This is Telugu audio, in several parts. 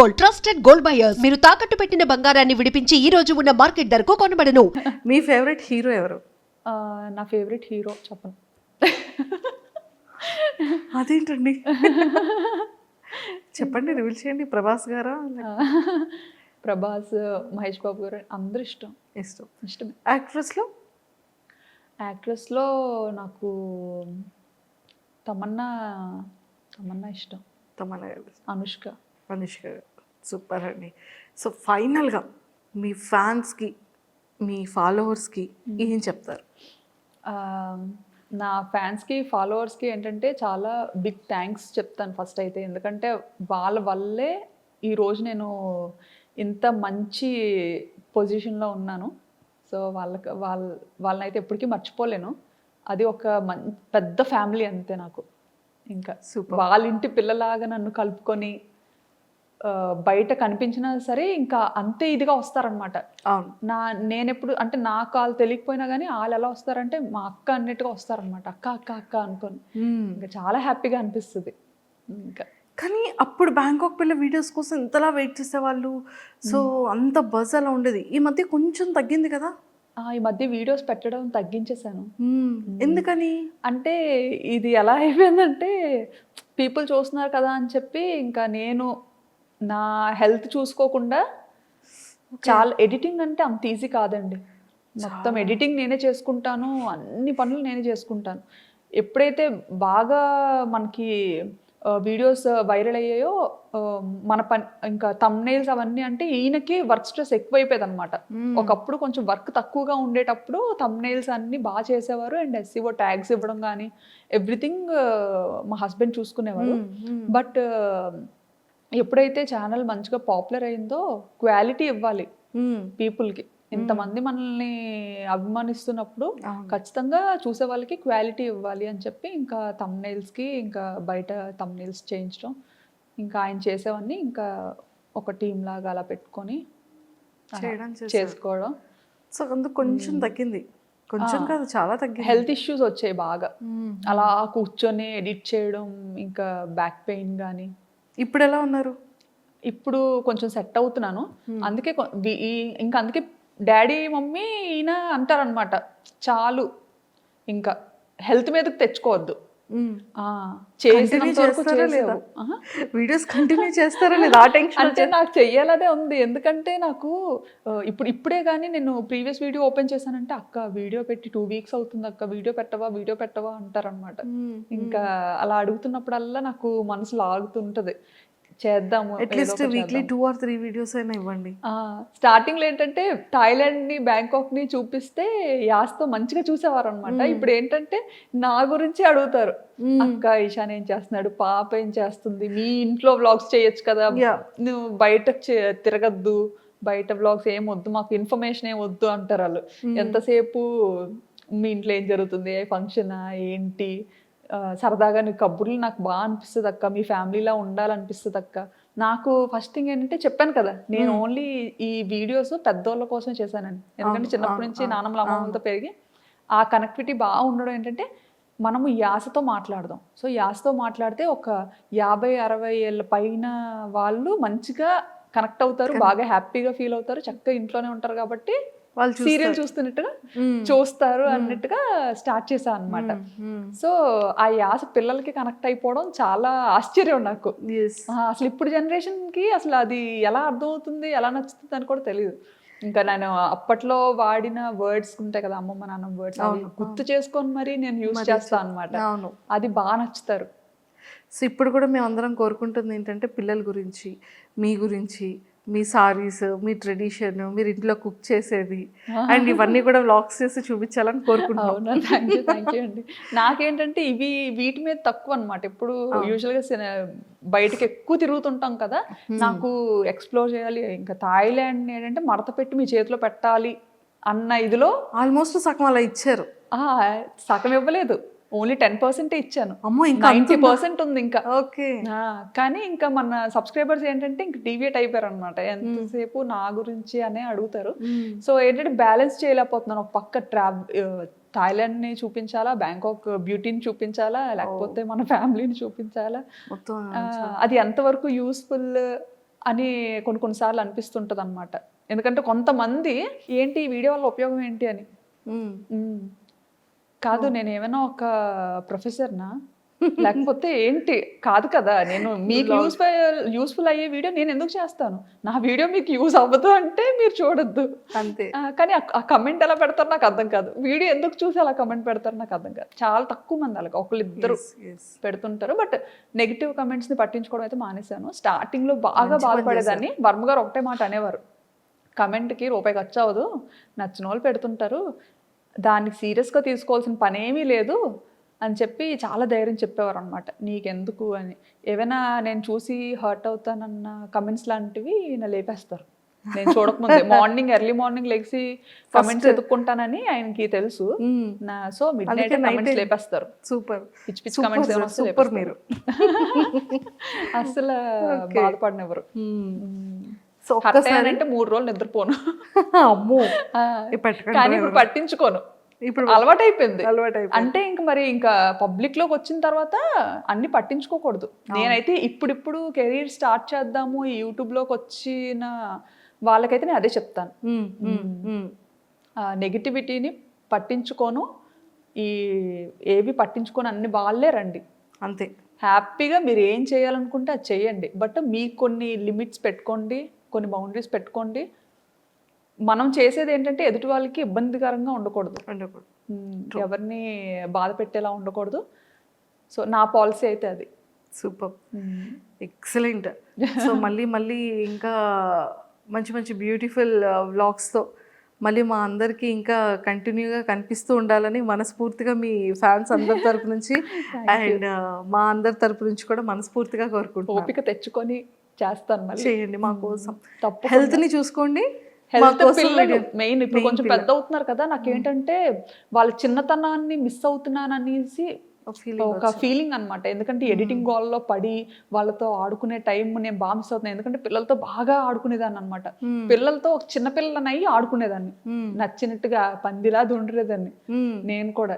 Gold, trusted gold buyers. మీరు తాకట్టు పెట్టిన బంగారాన్ని విడిపించి ఈ రోజు ఉన్న మార్కెట్ ధరకు కొనబడను. మీ ఫేవరెట్ హీరో ఎవరు? నా ఫేవరెట్ హీరో చెప్పను. అదేంటండి? చెప్పండి, రివీల్ చేయండి. ప్రభాస్ గారా? ప్రభాస్, మహేష్ బాబు గారు అందరూ ఇష్టం. ఇష్టమే. యాక్ట్రెస్లో యాక్ట్రెస్లో నాకు తమన్నా ఇష్టం. తమన్నా గారు, అనుష్క గారు సూపర్ అండి. సో ఫైనల్గా మీ ఫ్యాన్స్కి, మీ ఫాలోవర్స్కి ఏం చెప్తారు? నా ఫ్యాన్స్కి ఫాలోవర్స్కి ఏంటంటే చాలా బిగ్ థ్యాంక్స్ చెప్తాను ఫస్ట్ అయితే. ఎందుకంటే వాళ్ళ వల్లే ఈరోజు నేను ఇంత మంచి పొజిషన్లో ఉన్నాను. సో వాళ్ళనైతే ఎప్పటికీ మర్చిపోలేను. అది ఒక పెద్ద ఫ్యామిలీ అంతే నాకు. ఇంకా వాళ్ళ ఇంటి పిల్లలాగా నన్ను కలుపుకొని బయట కనిపించినా సరే ఇంకా అంతే ఇదిగా వస్తారనమాట. నేనెప్పుడు అంటే నాకు వాళ్ళు తెలియకపోయినా కానీ వాళ్ళు ఎలా వస్తారంటే మా అక్క అన్నట్టుగా వస్తారనమాట. అక్క అక్క అక్క అనుకొని ఇంకా చాలా హ్యాపీగా అనిపిస్తుంది. ఇంకా కానీ అప్పుడు బ్యాంకాక్ పిల్ల వీడియోస్ కోసం ఇంతలా వెయిట్ చేసేవాళ్ళు. సో అంత బజ్ అలా ఉండేది. ఈ మధ్య కొంచెం తగ్గింది కదా? ఈ మధ్య వీడియోస్ పెట్టడం తగ్గించేశాను. ఎందుకని అంటే ఇది ఎలా అయిపోయిందంటే పీపుల్ చూస్తున్నారు కదా అని చెప్పి ఇంకా నేను నా హెల్త్ చూసుకోకుండా చాలా ఎడిటింగ్ అంటే అంత ఈజీ కాదండి. మొత్తం ఎడిటింగ్ నేనే చేసుకుంటాను, అన్ని పనులు నేనే చేసుకుంటాను. ఎప్పుడైతే బాగా మనకి వీడియోస్ వైరల్ అయ్యాయో మన పని ఇంకా థంబ్నెయిల్స్ అవన్నీ అంటే ఈయనకి వర్క్ స్ట్రెస్ ఎక్కువైపోయేది అనమాట. ఒకప్పుడు కొంచెం వర్క్ తక్కువగా ఉండేటప్పుడు థంబ్నెయిల్స్ అన్ని బాగా చేసేవారు. అండ్ SEO ట్యాగ్స్ ఇవ్వడం కానీ ఎవ్రీథింగ్ మా హస్బెండ్ చూసుకునేవారు. బట్ ఎప్పుడైతే ఛానల్ మంచిగా పాపులర్ అయిందో క్వాలిటీ ఇవ్వాలి పీపుల్కి. ఇంతమంది మనల్ని అభిమానిస్తున్నప్పుడు ఖచ్చితంగా చూసే వాళ్ళకి క్వాలిటీ ఇవ్వాలి అని చెప్పి ఇంకా థంబ్నెయిల్స్కి ఇంకా బయట థంబ్నెయిల్స్ చేయించడం, ఇంకా ఆయన చేసేవన్నీ ఇంకా ఒక టీం లాగా అలా పెట్టుకొని చేసుకోవడం. సో అందుకు కొంచెం తగ్గింది. కొంచెం కాదు, చాలా తగ్గింది. హెల్త్ ఇష్యూస్ వచ్చాయి బాగా. అలా కూర్చొని ఎడిట్ చేయడం, ఇంకా బ్యాక్ పెయిన్ కానీ. ఇప్పుడు ఎలా ఉన్నారు? ఇప్పుడు కొంచెం సెట్ అవుతున్నాను. అందుకే ఇంకా అందుకే డాడీ మమ్మీ ఈయన అంటారనమాట, చాలు ఇంకా హెల్త్ మీదకి తెచ్చుకోవద్దు, వీడియోస్ కంటిన్యూ చేస్తారా లేదా ఆ టెన్షన్. అంటే నాకు చెయ్యాలనే ఉంది. ఎందుకంటే నాకు ఇప్పుడే కానీ నేను ప్రీవియస్ వీడియో ఓపెన్ చేశానంటే అక్క వీడియో పెట్టి 2 weeks అవుతుంది అక్క, వీడియో పెట్టవా అంటారనమాట. ఇంకా అలా అడుగుతున్నప్పుడల్లా నాకు మనసు లాగుతుంటది, చేద్దాము. అట్లీస్ట్ వీక్లీ 2 or 3 వీడియోస్ అయినా ఇవ్వండి. స్టార్టింగ్లో ఏంటంటే థాయిలాండ్ని బ్యాంకాక్ని చూపిస్తే యాస్తో మంచిగా చూసేవారు అనమాట. ఇప్పుడు ఏంటంటే నా గురించి అడుగుతారు, అక్క ఈశాన్ ఏం చేస్తున్నాడు, పాప ఏం చేస్తుంది, మీ ఇంట్లో వ్లాగ్స్ చేయొచ్చు కదా, నువ్వు బయట తిరగద్దు, బయట వ్లాగ్స్ ఏం వద్దు, మాకు ఇన్ఫర్మేషన్ ఏం వద్దు అంటారు వాళ్ళు. ఎంతసేపు మీ ఇంట్లో ఏం జరుగుతుంది, ఫంక్షనా ఏంటి, సరదాగా నీ కబుర్లు నాకు బాగా అనిపిస్తుంది అక్క, మీ ఫ్యామిలీలా ఉండాలనిపిస్తుంది అక్క. నాకు ఫస్ట్ థింగ్ ఏంటంటే చెప్పాను కదా, నేను ఓన్లీ ఈ వీడియోస్ పెద్దోళ్ళ కోసం చేశానండి. ఎందుకంటే చిన్నప్పటి నుంచి నాన్నమ్మల అమ్మమ్మలతో పెరిగి ఆ కనెక్టివిటీ బాగా ఉండడం ఏంటంటే మనము యాసతో మాట్లాడదాం. సో యాసతో మాట్లాడితే ఒక 50-60 ఏళ్ళ పైన వాళ్ళు మంచిగా కనెక్ట్ అవుతారు, బాగా హ్యాపీగా ఫీల్ అవుతారు, చక్కగా ఇంట్లోనే ఉంటారు కాబట్టి వాళ్ళు సీరియల్ చూస్తున్నట్టుగా చూస్తారు అన్నట్టుగా స్టార్ట్ చేశాను అనమాట. సో ఆ యాస పిల్లలకి కనెక్ట్ అయిపోవడం చాలా ఆశ్చర్యం నాకు. అసలు ఇప్పుడు జనరేషన్కి అసలు అది ఎలా అర్థమవుతుంది, ఎలా నచ్చుతుంది అని కూడా తెలియదు. ఇంకా నేను అప్పట్లో వాడిన వర్డ్స్ ఉంటాయి కదా, అమ్మమ్మ నాన్నమ్మ వర్డ్స్, అవి గుర్తు చేసుకొని మరి నేను యూజ్ చేస్తాను అనమాట. అది బాగా నచ్చుతారు. సో ఇప్పుడు కూడా మేము అందరం కోరుకుంటుంది ఏంటంటే పిల్లల గురించి, మీ గురించి, మీ సారీస్, మీ ట్రెడిషన్, మీరు ఇంట్లో కుక్ చేసేది అండ్ ఇవన్నీ కూడా వ్లాగ్స్ చేసి చూపించాలని కోరుకుంటున్నాను. థ్యాంక్ యూ అండి. నాకేంటంటే వీటి మీద తక్కువ అనమాట. ఎప్పుడు యూజువల్గా బయటకు ఎక్కువ తిరుగుతుంటాం కదా, నాకు ఎక్స్ప్లోర్ చేయాలి. ఇంకా థాయిలాండ్ ఏంటంటే మడత పెట్టి మీ చేతిలో పెట్టాలి అన్న ఇదిలో ఆల్మోస్ట్ సగం అలా ఇచ్చారు. సగం ఇవ్వలేదు, ఓన్లీ 10% ఇచ్చాను. 90% ఉంది ఇంకా. ఓకే. కానీ ఇంకా మన సబ్స్క్రైబర్స్ ఏంటంటే ఇంకా డీవియేట్ అయిపోయారు అనమాట. ఎంతసేపు నా గురించి అనే అడుగుతారు. సో ఏంటంటే బ్యాలెన్స్ చేయలేకపోతున్నాను. ఒక పక్క థాయిలాండ్ని చూపించాలా, బ్యాంకాక్ బ్యూటీని చూపించాలా, లేకపోతే మన ఫ్యామిలీని చూపించాలా, అది ఎంతవరకు యూస్ఫుల్ అని కొన్నిసార్లు అనిపిస్తుంటుంది అనమాట. ఎందుకంటే కొంతమంది ఏంటి ఈ వీడియో వల్ల ఉపయోగం ఏంటి అని. కాదు నేను ఏమైనా ఒక ప్రొఫెసర్నా లేకపోతే ఏంటి కాదు కదా, నేను మీకు యూస్ఫుల్ అయ్యే వీడియో నేను ఎందుకు చేస్తాను, నా వీడియో మీకు యూజ్ అవ్వదు అంటే మీరు చూడొద్దు అంతే. కానీ ఆ కమెంట్ ఎలా పెడతారు నాకు అర్థం కాదు, వీడియో ఎందుకు చూసి అలా కమెంట్ పెడతారు నాకు అర్థం కాదు. చాలా తక్కువ మంది అలాగ ఒకళ్ళిద్దరు పెడుతుంటారు. బట్ నెగిటివ్ కమెంట్స్ని పట్టించుకోవడం అయితే మానేశాను. స్టార్టింగ్లో బాగా బాధపడేదాన్ని. వర్మ గారు ఒకటే మాట అనేవారు, కమెంట్కి రూపాయి ఖర్చు అవ్వదు, నచ్చిన వాళ్ళు పెడుతుంటారు, దానికి సీరియస్గా తీసుకోవాల్సిన పనేమీ లేదు అని చెప్పి చాలా ధైర్యం చెప్పేవారు అనమాట. నీకెందుకు అని ఏమైనా నేను చూసి హర్ట్ అవుతానన్న కమెంట్స్ లాంటివి నా లేపేస్తారు. నేను చూడకముందే ఎర్లీ మార్నింగ్ లెగ్సి కమెంట్స్ ఎత్తుక్కుంటానని ఆయనకి తెలుసు. సో మిడ్ నైట్ కమెంట్స్ లేపేస్తారు. సూపర్ పిచ్చి పిచ్చి కమెంట్స్ సూపర్ మీరు అసలు బాధపడినెవరు. సో ఒక్కసారి అంటే 3 రోజులు నిద్రపోను. అమ్మో. కానీ ఇప్పుడు పట్టించుకోను, ఇప్పుడు అలవాటైపోయింది. అంటే ఇంకా పబ్లిక్ లోకి వచ్చిన తర్వాత అన్ని పట్టించుకోకూడదు. నేనైతే ఇప్పుడు కెరీర్ స్టార్ట్ చేద్దాము ఈ యూట్యూబ్ లోకి వచ్చిన వాళ్ళకైతే నేను అదే చెప్తాను, నెగిటివిటీని పట్టించుకోను, ఏవి పట్టించుకొని అన్ని వాళ్ళే రండి అంతే. హ్యాపీగా మీరు ఏం చేయాలనుకుంటే అది చేయండి. బట్ మీకు కొన్ని లిమిట్స్ పెట్టుకోండి, కొన్ని బౌండరీస్ పెట్టుకోండి. మనం చేసేది ఏంటంటే ఎదుటి వాళ్ళకి ఇబ్బందికరంగా ఉండకూడదు, ఎవరిని బాధ పెట్టేలా ఉండకూడదు. సో నా పాలసీ అయితే అది. Super, excellent. సో మళ్ళీ ఇంకా మంచి మంచి బ్యూటిఫుల్ వ్లాగ్స్తో మళ్ళీ మా అందరికీ ఇంకా కంటిన్యూగా కనిపిస్తూ ఉండాలని మనస్ఫూర్తిగా మీ ఫ్యాన్స్ అందరి తరపు నుంచి అండ్ మా అందరి తరపు నుంచి కూడా మనస్ఫూర్తిగా కోరుకుంటున్నాను. ఓపిక తెచ్చుకొని చేస్తాను, మళ్ళీ చేయండి మా కోసం. హెల్త్ని చూసుకోండి. మెయిన్ ఇప్పుడు కొంచెం పెద్ద అవుతున్నారు కదా, నాకేంటంటే వాళ్ళ చిన్నతనాన్ని మిస్ అవుతున్నాను అనేసి ఒక ఫీలింగ్ అనమాట. ఎందుకంటే ఎడిటింగ్ గోల్లో పడి వాళ్ళతో ఆడుకునే టైం నేను బాగా మిస్ అవుతున్నాను. ఎందుకంటే పిల్లలతో బాగా ఆడుకునేదాన్ని అనమాట. పిల్లలతో ఒక చిన్న పిల్లలని అయ్యి ఆడుకునేదాన్ని, నచ్చినట్టుగా పందిలా దుండరేదాన్ని. నేను కూడా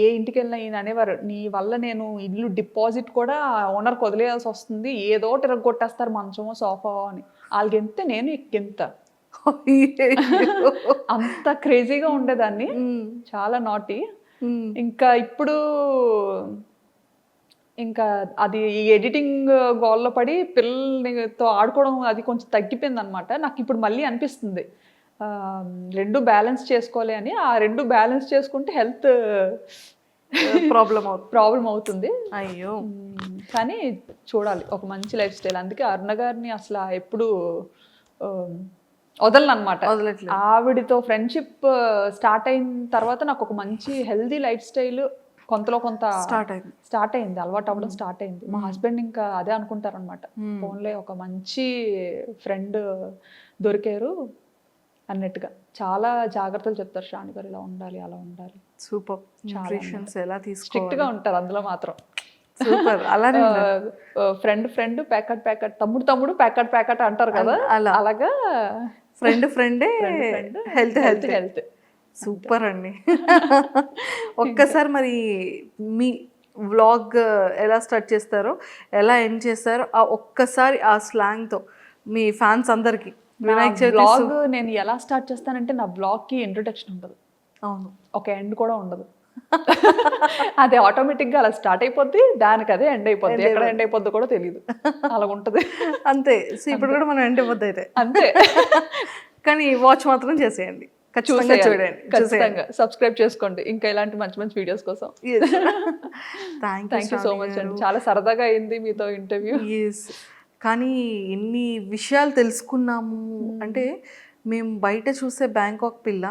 ఏ ఇంటికి వెళ్ళినా ఈయన అనేవారు, నీ వల్ల నేను ఇల్లు డిపాజిట్ కూడా ఓనర్కి వదిలేయాల్సి వస్తుంది, ఏదో తిరగొట్టేస్తారు మంచమో సోఫావో అని. వాళ్ళకి ఎంత నేను ఎంత అంత క్రేజీగా ఉండేదాన్ని, చాలా నాటి. ఇంకా ఇప్పుడు ఇంకా అది ఎడిటింగ్ గోల్లో పడి పిల్లలతో ఆడుకోవడం అది కొంచెం తగ్గిపోయింది అనమాట. నాకు ఇప్పుడు మళ్ళీ అనిపిస్తుంది రెండు బ్యాలెన్స్ చేసుకోవాలి అని. ఆ రెండు బ్యాలెన్స్ చేసుకుంటే హెల్త్ ప్రాబ్లం అవుతుంది. అయ్యో, కానీ చూడాలి ఒక మంచి లైఫ్ స్టైల్. అందుకే అరుణ గారిని అసలు ఎప్పుడు వదలనమాట. ఆవిడతో ఫ్రెండ్షిప్ స్టార్ట్ అయిన తర్వాత నాకు ఒక మంచి హెల్దీ లైఫ్ స్టైల్ కొంతలో కొంత స్టార్ట్ అయింది, అలవాటు అవ్వడం స్టార్ట్ అయింది. మా హస్బెండ్ ఇంకా అదే అనుకుంటారనమాట, ఫోన్లో ఒక మంచి ఫ్రెండ్ దొరికారు అన్నట్టుగా. చాలా జాగ్రత్తలు చెప్తారు శ్రావణి గారు, ఇలా ఉండాలి అలా ఉండాలి. సూపర్, ఎలా స్ట్రిక్ట్ గా ఉంటారు అందులో మాత్రం. సూపర్. అలానే ఫ్రెండ్ ప్యాకెట్, తమ్ముడు ప్యాకెట్ అంటారు కదా, అలాగా ఫ్రెండే హెల్త్. సూపర్ అండి. ఒక్కసారి మరి మీ వ్లాగ్ ఎలా స్టార్ట్ చేస్తారో, ఎలా ఎండ్ చేస్తారో ఆ ఒక్కసారి ఆ స్లాంగ్తో మీ ఫ్యాన్స్ అందరికి. వ్లాగ్ నేను ఎలా స్టార్ట్ చేస్తానంటే నా వ్లాగ్కి ఇంట్రొడక్షన్ ఉండదు, అవును, ఒక ఎండ్ కూడా ఉండదు. అది ఆటోమేటిక్గా అలా స్టార్ట్ అయిపోద్ది, దానికి అదే ఎండ్ అయిపోద్ది. ఎక్కడ ఎండ్ అయిపోద్ది కూడా తెలియదు, అలా ఉంటుంది అంతే. సో ఇప్పుడు కూడా మనం ఎండ్ అయిపోద్ది అయితే అంతే. కానీ వాచ్ మాత్రం చేసేయండి, ఖచ్చితంగా చూడండి, ఖచ్చితంగా సబ్స్క్రైబ్ చేసుకోండి ఇంకా ఇలాంటి మంచి మంచి వీడియోస్ కోసం. థ్యాంక్ యూ సో మచ్ అండి, చాలా సరదాగా అయింది మీతో ఇంటర్వ్యూ. కానీ ఎన్ని విషయాలు తెలుసుకున్నాము అంటే, మేము బయట చూసే బ్యాంకాక్ పిల్ల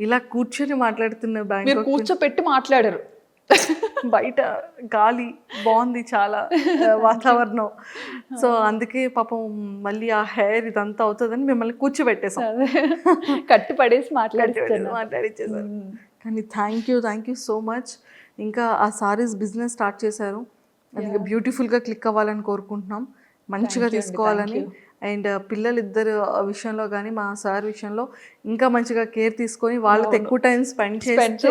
ఇలా కూర్చొని మాట్లాడుతున్న బ్యాంకాక్ కూర్చోపెట్టి మాట్లాడారు. బయట గాలి బాగుంది, చాలా వాతావరణం. సో అందుకే పాపం మళ్ళీ ఆ హెయిర్ ఇదంతా అవుతుందని మిమ్మల్ని కూర్చోబెట్టేసాం, కట్టి పడేసి మాట్లాడిచ్చేసారు. కానీ థ్యాంక్ యూ సో మచ్. ఇంకా ఆ సారీస్ బిజినెస్ స్టార్ట్ చేశారు, అది బ్యూటిఫుల్గా క్లిక్ అవ్వాలని కోరుకుంటున్నాం, మంచిగా తీసుకోవాలని. అండ్ పిల్లలిద్దరు విషయంలో కానీ మా సార్ విషయంలో ఇంకా మంచిగా కేర్ తీసుకొని వాళ్ళతో ఎక్కువ టైం స్పెండ్ చేస్తూ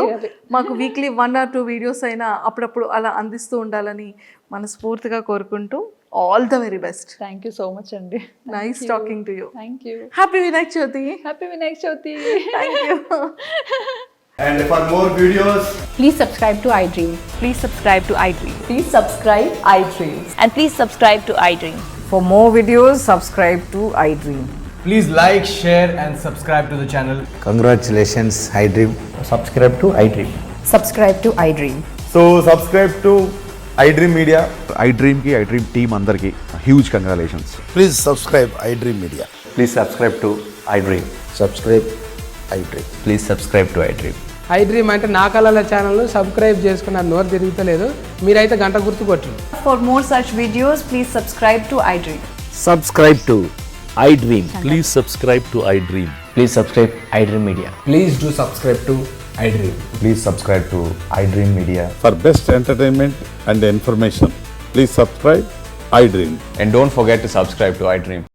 మాకు వీక్లీ 1 or 2 వీడియోస్ అయినా అప్పుడప్పుడు అలా అందిస్తూ ఉండాలని మనస్ఫూర్తిగా కోరుకుంటూ all the very best. Thank you so much అండి. Nice talking to you. Thank you. Happy Vinayak Chavithi. Happy Vinayaka Chavithi. Thank you. And for more videos, Please subscribe to iDream. Please subscribe to iDream. Please subscribe iDream. And please subscribe to iDream. For more videos, subscribe to iDream. Please like, share and subscribe to the channel. Congratulations, iDream. Subscribe to iDream. Subscribe to iDream. so subscribe to iDream Media. iDream ki iDream team అందరికి huge congratulations. Please subscribe iDream Media. Please subscribe to iDream. Subscribe iDream. Please subscribe to iDream. iDream అంటే నా కళల ఛానల్ సబ్స్క్రైబ్ చేసుకున్నారు, నోరు తిరుగుతలేదు. మీరైతే గంట గుర్తు కొట్టండి. For more such videos, please subscribe to iDream. Subscribe to iDream. Please subscribe to iDream. Please subscribe iDream Media. Please do subscribe to iDream. Please subscribe to iDream Media. For best entertainment and information, please subscribe iDream. And don't forget to subscribe to iDream.